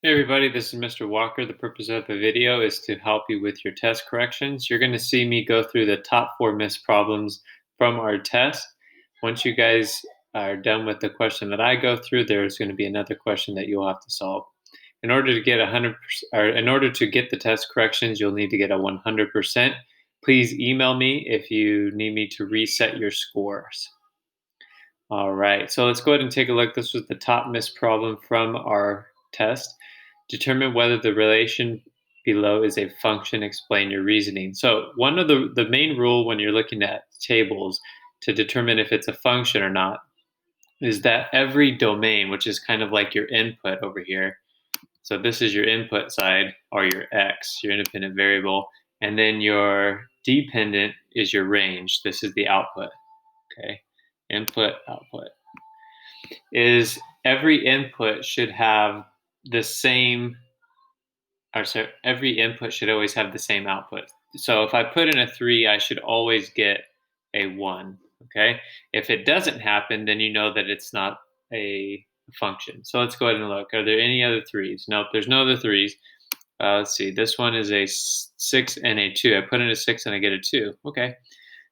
Hey everybody, this is Mr. Walker. The purpose of the video is to help you with your test corrections. You're going to see me go through the top 4 missed problems from our test. Once you guys are done with the question that I go through, there's going to be another question that you'll have to solve. In order to get 100%, or in order to get the test corrections, you'll need to get a 100%. Please email me if you need me to reset your scores. All right, so let's go ahead and take a look. This was the top missed problem from our test. Determine whether the relation below is a function. Explain your reasoning. So one of the main rule when you're looking at tables to determine if it's a function or not is that every domain, which is kind of like your input over here. So this is your input side, or your x, your independent variable, and then your dependent is your range. This is the output. Okay, input, output is every input should have the same, or so every input should always have the same output. So if I put in a 3, I should always get a 1. Okay. If it doesn't happen, then you know that it's not a function. So let's go ahead and look. Are there any other 3s? Nope, there's no other 3s. Let's see. This one is a 6 and a 2. I put in a 6 and I get a 2. Okay.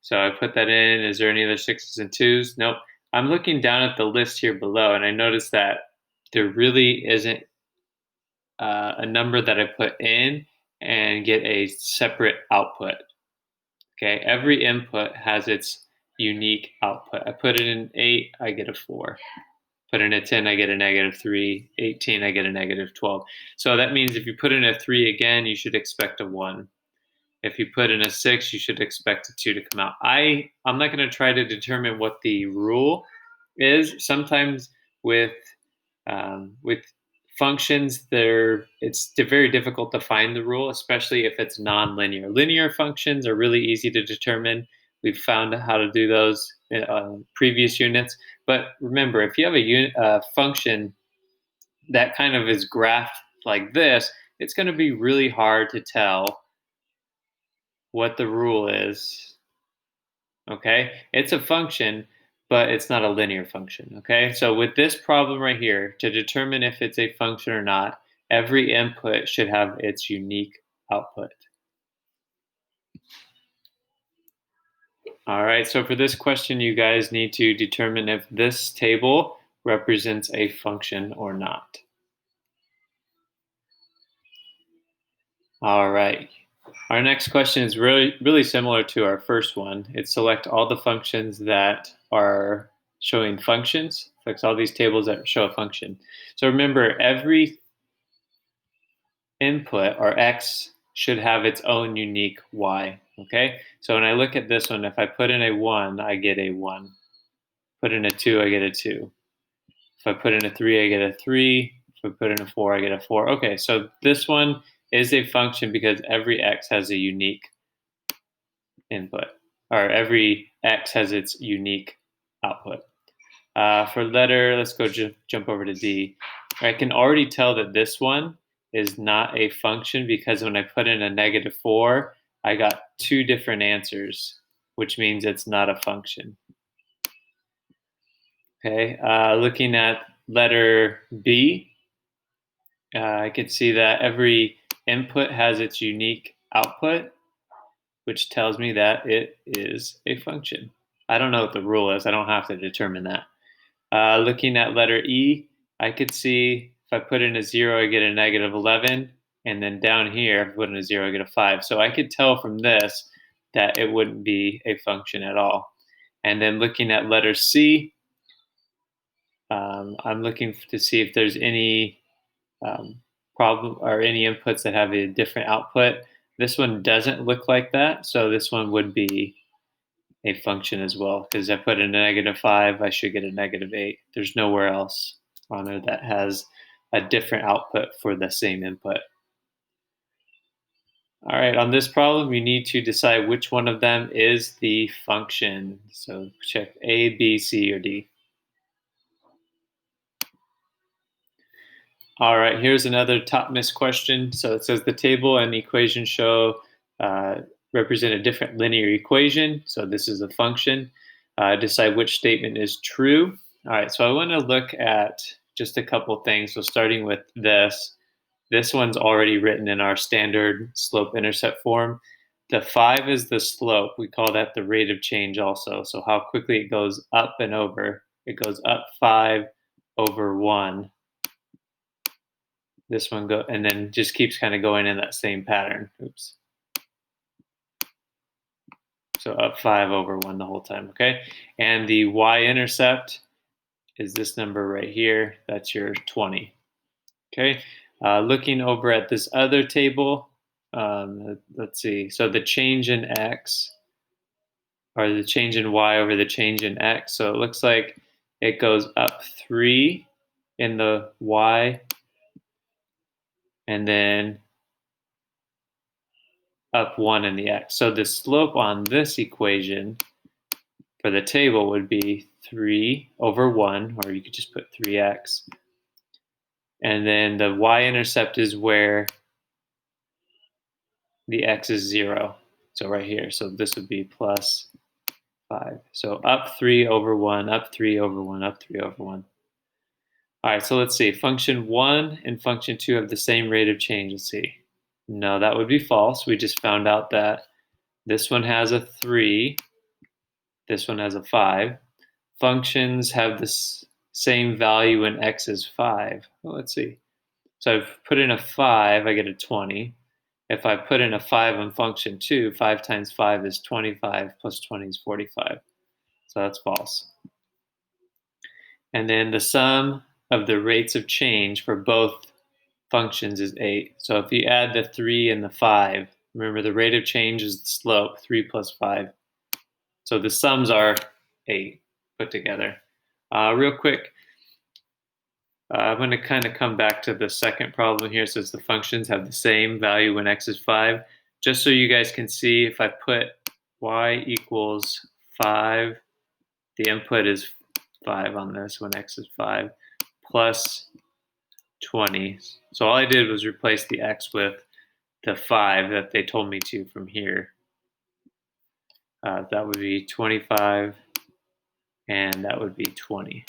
So I put that in. Is there any other 6s and 2s? Nope. I'm looking down at the list here below, and I notice that there really isn't a number that I put in and get a separate output. Okay, every input has its unique output. I put in an 8, I get a 4. Put in a 10, I get a -3. 18, I get a -12. So that means if you put in a 3 again, you should expect a 1. If you put in a 6, you should expect a 2 to come out. I'm not going to try to determine what the rule is. Sometimes with functions, it's very difficult to find the rule, especially if it's nonlinear. Linear functions are really easy to determine. We've found how to do those in previous units. But remember, if you have a function that kind of is graphed like this, it's going to be really hard to tell what the rule is. Okay, it's a function, but it's not a linear function. Okay, so with this problem right here, to determine if it's a function or not, every input should have its unique output. All right, so for this question, you guys need to determine if this table represents a function or not. All right. Our next question is really similar to our first one. It's select all the functions that are showing functions. Selects all these tables that show a function. So remember, every input, or x, should have its own unique y. Okay? So when I look at this one, if I put in a 1, I get a 1. Put in a 2, I get a 2. If I put in a 3, I get a 3. If I put in a 4, I get a 4. Okay, so this one is a function because every x has a unique input, or every x has its unique output. For letter, let's go jump over to D. I can already tell that this one is not a function because when I put in a -4, I got 2 different answers, which means it's not a function. Okay, looking at letter B, I can see that every input has its unique output, which tells me that it is a function. I don't know what the rule is. I don't have to determine that. Looking at letter E, I could see if I put in a 0, I get a -11. And then down here, if I put in a 0, I get a 5. So I could tell from this that it wouldn't be a function at all. And then looking at letter C, I'm looking to see if there's any problem or any inputs that have a different output. This one doesn't look like that, so this one would be a function as well, because I put in a -5, I should get a -8. There's nowhere else on there that has a different output for the same input. All right, on this problem, you need to decide which one of them is the function. So check A, B, C, or D. All right, here's another top miss question. So it says the table and the equation show represent a different linear equation. So this is a function. Decide which statement is true. All right, so I want to look at just a couple things. So starting with this, This one's already written in our standard slope-intercept form. The 5 is the slope. We call that the rate of change also. So how quickly it goes up and over. It goes up 5 over 1. This one and then just keeps kind of going in that same pattern. Oops. So up 5 over 1 the whole time, okay? And the y-intercept is this number right here. That's your 20, okay? Looking over at this other table, let's see. So the change in x, or the change in y over the change in x. So it looks like it goes up 3 in the y, and then up 1 in the x. So the slope on this equation for the table would be 3 over 1, or you could just put 3x. And then the y-intercept is where the x is 0. So right here. So this would be plus 5. So up 3 over 1, up 3 over 1, up 3 over 1. All right, so let's see. Function 1 and function 2 have the same rate of change. Let's see. No, that would be false. We just found out that this one has a 3. This one has a 5. Functions have the same value when x is 5. Well, let's see. So I've put in a 5, I get a 20. If I put in a 5 on function 2, 5 times 5 is 25, plus 20 is 45. So that's false. And then the sum of the rates of change for both functions is 8. So if you add the 3 and the 5, remember the rate of change is the slope, 3 plus 5. So the sums are 8 put together. Real quick, I'm going to kind of come back to the second problem here. Since the functions have the same value when x is 5. Just so you guys can see, if I put y equals 5, the input is 5 on this when x is 5, plus 20. So all I did was replace the x with the 5 that they told me to from here. That would be 25, and that would be 20.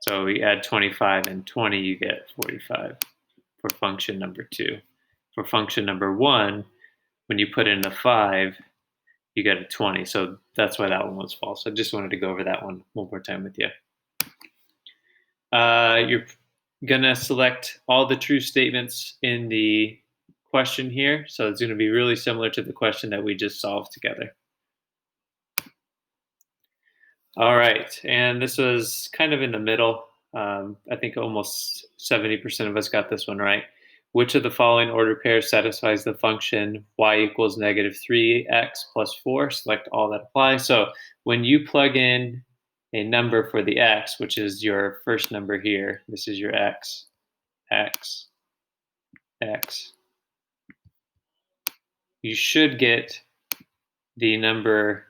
So we add 25 and 20, you get 45 for function number 2. For function number 1, when you put in the 5, you get a 20. So that's why that one was false. I just wanted to go over that one more time with you. You're going to select all the true statements in the question here. So it's going to be really similar to the question that we just solved together. All right, and this was kind of in the middle. I think almost 70% of us got this one right. Which of the following order pairs satisfies the function y equals negative 3x plus 4? Select all that apply. So when you plug in a number for the x, which is your first number here, this is your x, x, x, you should get the number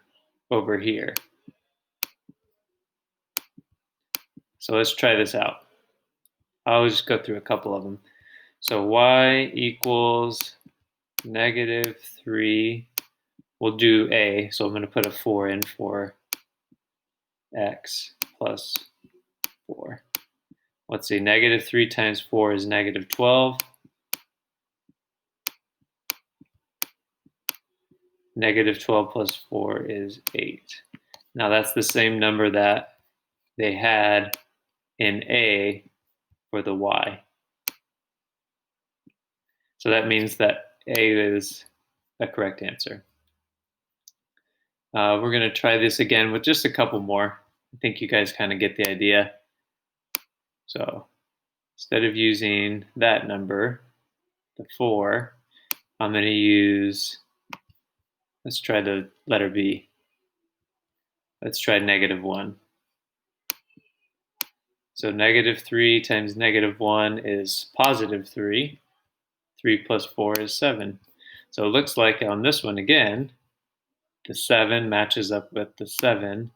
over here. So let's try this out. I'll just go through a couple of them. So y equals negative 3. We'll do a. So I'm going to put a 4 in for x plus 4. Let's see. Negative 3 times 4 is negative 12. Negative 12 plus 4 is 8. Now that's the same number that they had in a for the y. So that means that a is a correct answer. We're going to try this again with just a couple more. I think you guys kind of get the idea. So instead of using that number, the 4, I'm going to use, let's try the letter B. Let's try negative 1. So negative 3 times negative 1 is positive 3. 3 plus 4 is 7. So it looks like on this one again, the 7 matches up with the 7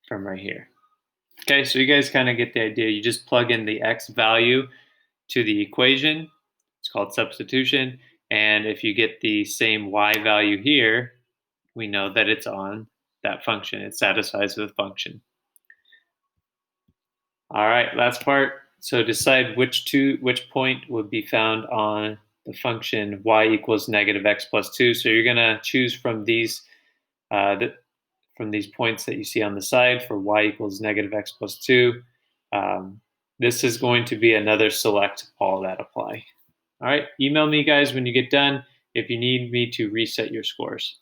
from right here. Okay, so you guys kind of get the idea. You just plug in the x value to the equation. It's called substitution. And if you get the same y value here, we know that it's on that function. It satisfies the function. All right, last part. So decide which point would be found on the function y equals negative x plus 2. So you're going to choose from uh, from these points that you see on the side for y equals negative x plus 2. This is going to be another select all that apply. All right, email me guys when you get done if you need me to reset your scores.